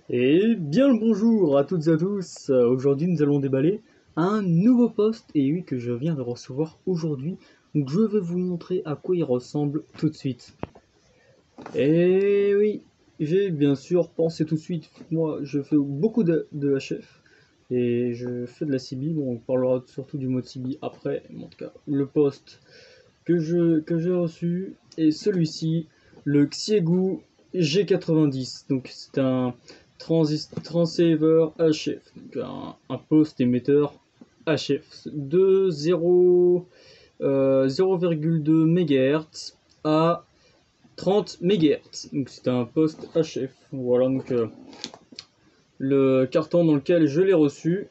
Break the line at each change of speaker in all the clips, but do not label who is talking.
Et bien le bonjour à toutes et à tous. Aujourd'hui nous allons déballer un nouveau poste, et oui, que je viens de recevoir aujourd'hui. Donc je vais vous montrer à quoi il ressemble tout de suite. Et oui, j'ai bien sûr pensé tout de suite. Moi je fais beaucoup de HF et je fais de la CB. Bon, on parlera surtout du mode CB après. Mais en tout cas, le poste que j'ai reçu est celui-ci, le Xiegu G90. Donc c'est un transceiver HF, donc un post émetteur HF de 0,2 MHz à 30 MHz. Donc c'est un poste HF. Voilà donc le carton dans lequel je l'ai reçu.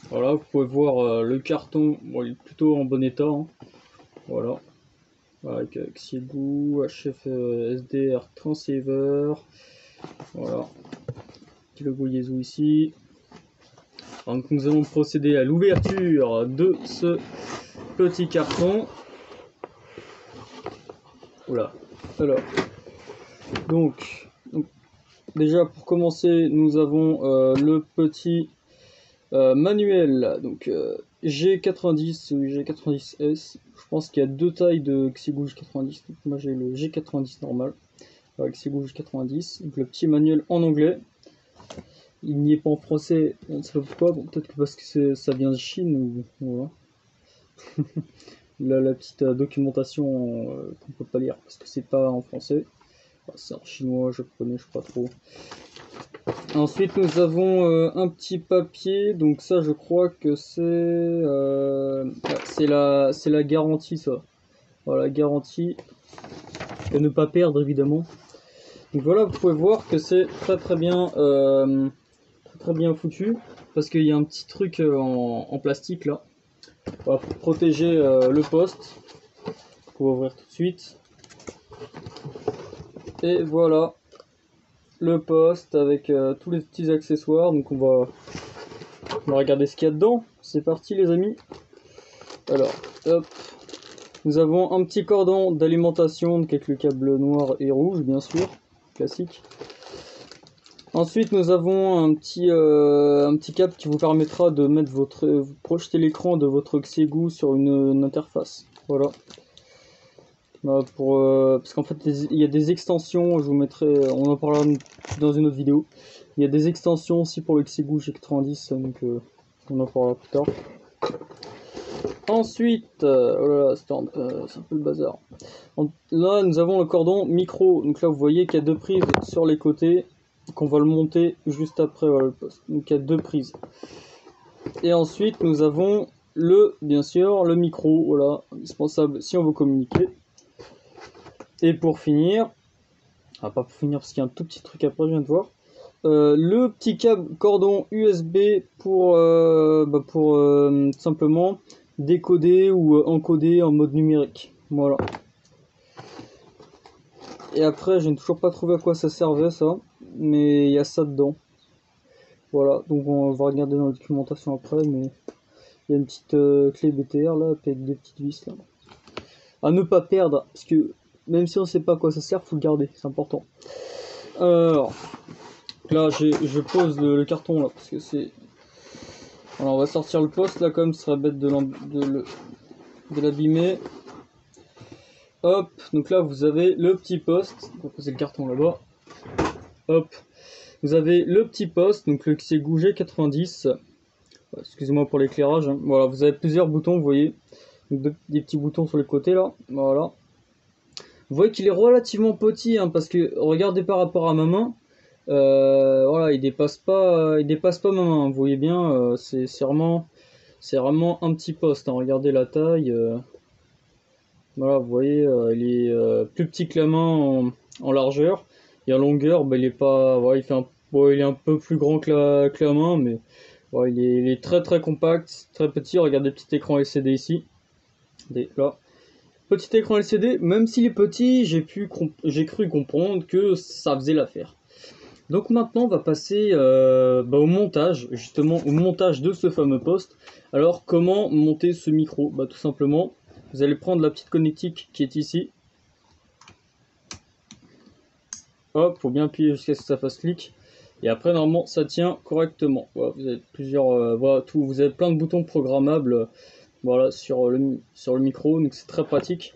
Voilà, vous pouvez voir le carton, bon, il est plutôt en bon état, hein. Voilà. Avec Xiegu, HF SDR Transceiver, voilà, petit logo Yaesu ici. Donc nous allons procéder à l'ouverture de ce petit carton. Voilà. Alors, donc déjà pour commencer, nous avons le petit manuel, donc G90 ou G90S. Je pense qu'il y a deux tailles de Xiegu G90. Donc moi j'ai le G90 normal avec Xiegu G90. Donc le petit manuel en anglais. Il n'y est pas en français, on ne sait pas pourquoi. Bon, peut-être que parce que ça vient de Chine ou voilà. Là, la petite documentation qu'on peut pas lire parce que c'est pas en français. Enfin, c'est en chinois, japonais, je sais pas trop. Ensuite, nous avons un petit papier. Donc ça, je crois que c'est la garantie, ça. Voilà, garantie. Et ne pas perdre, évidemment. Donc voilà, vous pouvez voir que c'est très bien foutu. Parce qu'il y a un petit truc en plastique là. Voilà, pour protéger le poste. On va ouvrir tout de suite. Et voilà le poste avec tous les petits accessoires. Donc on va regarder ce qu'il y a dedans. C'est parti les amis. Alors, hop. Nous avons un petit cordon d'alimentation avec le câble noir et rouge, bien sûr, classique. Ensuite, nous avons un petit câble qui vous permettra de mettre vous projeter l'écran de votre Xiegu sur une interface. Voilà. Parce qu'en fait, il y a des extensions, je vous mettrai, on en parlera dans une autre vidéo. Il y a des extensions aussi pour le Xiegu G90, donc on en parlera plus tard. Ensuite, oh là là, c'est un peu le bazar. Là, nous avons le cordon micro. Donc là, vous voyez qu'il y a deux prises sur les côtés, qu'on va le monter juste après voilà, le poste. Donc il y a deux prises. Et ensuite, nous avons bien sûr, le micro, voilà, indispensable si on veut communiquer. Et pour finir, pas pour finir parce qu'il y a un tout petit truc après, je viens de voir. Le petit câble cordon USB pour simplement décoder ou encoder en mode numérique. Voilà. Et après, je n'ai toujours pas trouvé à quoi ça servait ça, mais il y a ça dedans. Voilà, donc on va regarder dans la documentation après, mais il y a une petite clé BTR là, avec des petites vis là. À ne pas perdre, parce que même si on ne sait pas à quoi ça sert, faut le garder, c'est important. Alors, là je pose le carton là, parce que c'est... Alors on va sortir le poste là, comme ce serait bête de l'abîmer. Hop, donc là vous avez le petit poste, on va poser le carton là-bas. Hop, vous avez le petit poste, donc le Xiegu G90. Excusez-moi pour l'éclairage, hein. Voilà, vous avez plusieurs boutons, vous voyez. Donc des petits boutons sur les côtés là, voilà. Vous voyez qu'il est relativement petit, hein, parce que regardez par rapport à ma main. Voilà, il dépasse pas ma main, vous voyez bien, c'est vraiment un petit poste, hein. Regardez la taille, voilà, vous voyez, il est plus petit que la main en largeur, et en longueur, bah, il est pas, voilà, il est un peu plus grand que la main, mais voilà, il est très compact, très petit. Regardez le petit écran LCD ici, là. Petit écran LCD, même s'il est petit, j'ai cru comprendre que ça faisait l'affaire. Donc maintenant on va passer au montage, justement au montage de ce fameux poste. Alors comment monter ce micro? Tout simplement, vous allez prendre la petite connectique qui est ici. Hop, faut bien appuyer jusqu'à ce que ça fasse clic. Et après, normalement, ça tient correctement. Voilà, vous avez plusieurs, voilà, tout, vous avez plein de boutons programmables, voilà, sur le micro, donc c'est très pratique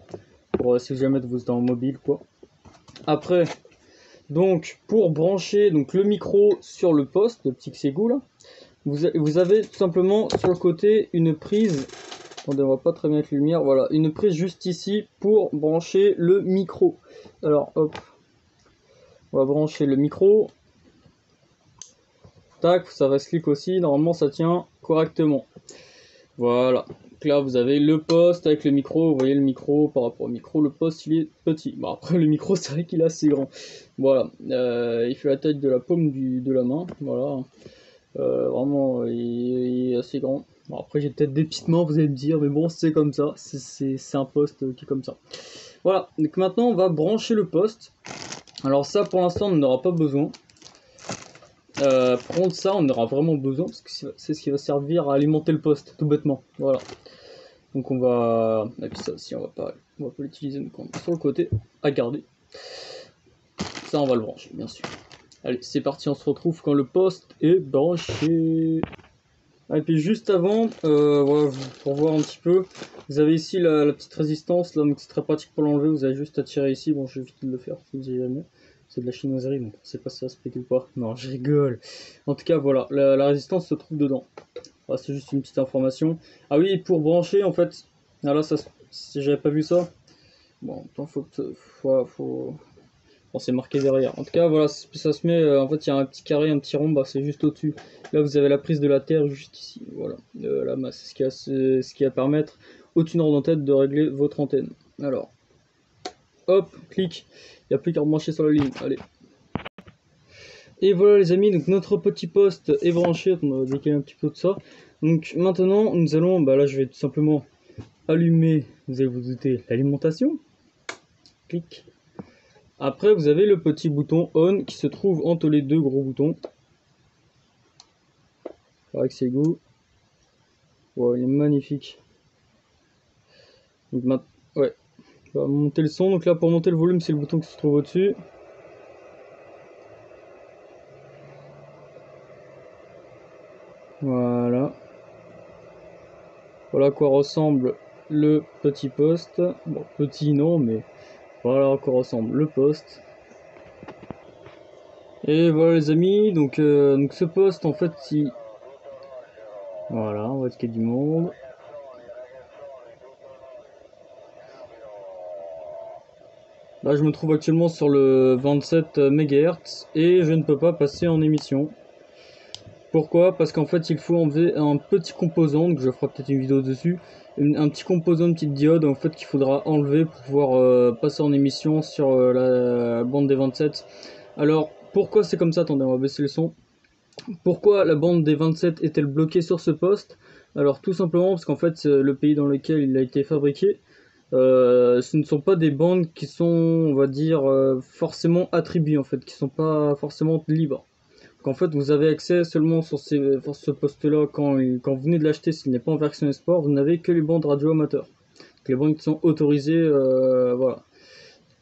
pour si jamais vous êtes en mobile, quoi. Après, donc, pour brancher donc le micro sur le poste, le petit Xegu là, vous avez tout simplement sur le côté une prise. Attendez, on voit pas très bien avec la lumière. Voilà, une prise juste ici pour brancher le micro. Alors, hop, on va brancher le micro. Tac, ça va clic aussi. Normalement, ça tient correctement. Voilà. Donc là, vous avez le poste avec le micro. Vous voyez le micro par rapport au micro. Le poste, il est petit. Bon, après, le micro, c'est vrai qu'il est assez grand. Voilà. Il fait la taille de la paume de la main. Voilà. Vraiment, il est assez grand. Bon, après, j'ai peut-être des petites mains, vous allez me dire, mais bon, c'est comme ça. C'est un poste qui est comme ça. Voilà. Donc maintenant, on va brancher le poste. Alors ça, pour l'instant, on n'aura pas besoin. Par contre, ça, on aura vraiment besoin parce que c'est ce qui va servir à alimenter le poste, tout bêtement. Voilà. Donc on va. Et puis ça aussi, on va pas l'utiliser. Donc on est sur le côté à garder. Ça, on va le brancher, bien sûr. Allez, c'est parti, on se retrouve quand le poste est branché. Ah, et puis juste avant, voilà, pour voir un petit peu, vous avez ici la petite résistance, là, donc c'est très pratique pour l'enlever, vous avez juste à tirer ici, bon je vais vite le faire, je vous dis jamais. C'est de la chinoiserie, donc on sait pas si ça se pète ou pas. Non, je rigole. En tout cas, voilà, la résistance se trouve dedans. Ah, c'est juste une petite information. Ah oui, pour brancher, en fait, ah là, ça, si j'avais pas vu ça, bon, attends, faut. Bon, c'est marqué derrière. En tout cas, voilà, ça se met. En fait, il y a un petit carré, un petit rond, bah, c'est juste au-dessus. Là, vous avez la prise de la terre juste ici. Voilà. Là, bah, c'est ce qui va permettre au tuner d'antenne de régler votre antenne. Alors, hop, clic. Il n'y a plus qu'à rebrancher sur la ligne. Allez. Et voilà, les amis, donc notre petit poste est branché. On va décaler un petit peu de ça. Donc, maintenant, nous allons. Bah, là, je vais tout simplement allumer, vous allez vous douter, l'alimentation. Clic. Après, vous avez le petit bouton on qui se trouve entre les deux gros boutons. Avec ses goûts. Wow, il est magnifique. Donc, ouais. On va monter le son. Donc là, pour monter le volume, c'est le bouton qui se trouve au-dessus. Voilà. Voilà à quoi ressemble le petit poste. Bon, petit non, mais voilà à quoi ressemble le poste. Et voilà les amis, donc ce poste en fait, voilà, on va qu'il y ait du monde. Là je me trouve actuellement sur le 27 MHz et je ne peux pas passer en émission. Pourquoi? Parce qu'en fait il faut enlever un petit composant, donc je ferai peut-être une vidéo dessus, un petit composant, une petite diode en fait qu'il faudra enlever pour pouvoir passer en émission sur la bande des 27. Alors pourquoi c'est comme ça? Attendez, on va baisser le son. Pourquoi la bande des 27 est-elle bloquée sur ce poste? Alors tout simplement parce qu'en fait le pays dans lequel il a été fabriqué, ce ne sont pas des bandes qui sont, on va dire, forcément attribuées en fait, qui sont pas forcément libres. Qu'en fait vous avez accès seulement sur ce poste-là quand vous venez de l'acheter, s'il n'est pas en version export, vous n'avez que les bandes radio amateurs. Donc, les bandes qui sont autorisées, voilà.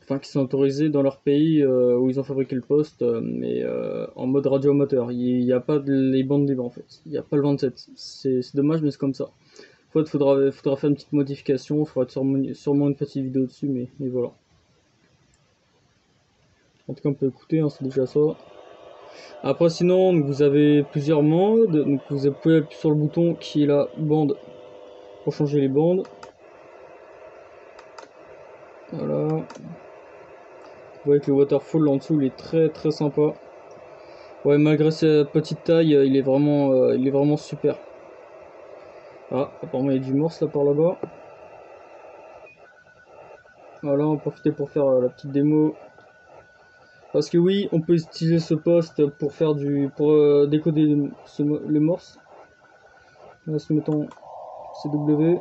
Enfin, qui sont autorisées dans leur pays où ils ont fabriqué le poste, mais en mode radio amateur. Il n'y a pas les bandes libres en fait. Il n'y a pas le 27. C'est dommage, mais c'est comme ça. En fait, faudra faire une petite modification. Il faudra sûrement une petite vidéo dessus, mais voilà. En tout cas, on peut écouter, hein, c'est déjà ça. Après, sinon, vous avez plusieurs modes. Donc, vous pouvez appuyer sur le bouton qui est la bande pour changer les bandes. Voilà. Vous voyez que le waterfall en dessous, il est très très sympa. Ouais, malgré sa petite taille, il est vraiment super. Ah, apparemment il y a du morse là par là-bas. Voilà, on va profiter pour faire la petite démo. Parce que oui, on peut utiliser ce poste pour faire pour décoder le morse. Là, se mettant CW.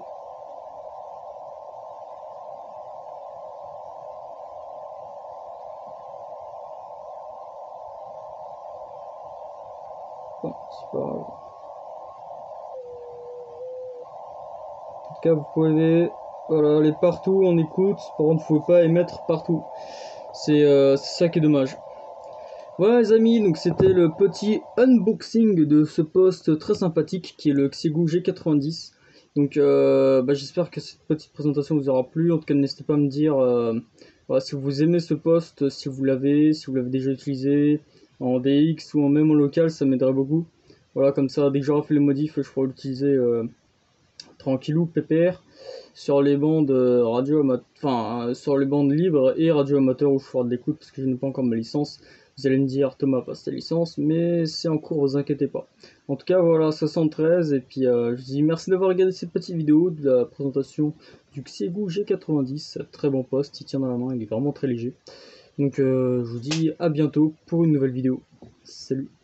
Bon, c'est pas grave. En tout cas, vous pouvez voilà, aller partout, on écoute. Par contre, vous pouvez pas émettre partout. C'est ça qui est dommage. Voilà les amis, donc c'était le petit unboxing de ce poste très sympathique qui est le Xiegu G90. Donc j'espère que cette petite présentation vous aura plu. En tout cas, n'hésitez pas à me dire voilà, si vous aimez ce poste, si vous l'avez déjà utilisé en DX ou même en local, ça m'aiderait beaucoup. Voilà, comme ça, dès que j'aurai fait les modifs, je pourrai l'utiliser tranquillou, PPR, sur les bandes sur les bandes libres et radio amateur où je ferai de l'écoute parce que je n'ai pas encore ma licence. Vous allez me dire, Thomas, passe ta licence, mais c'est en cours, vous inquiétez pas. En tout cas, voilà, 73, et puis je vous dis merci d'avoir regardé cette petite vidéo de la présentation du Xiegu G90. Très bon poste, il tient dans la main, il est vraiment très léger. Donc je vous dis à bientôt pour une nouvelle vidéo. Salut!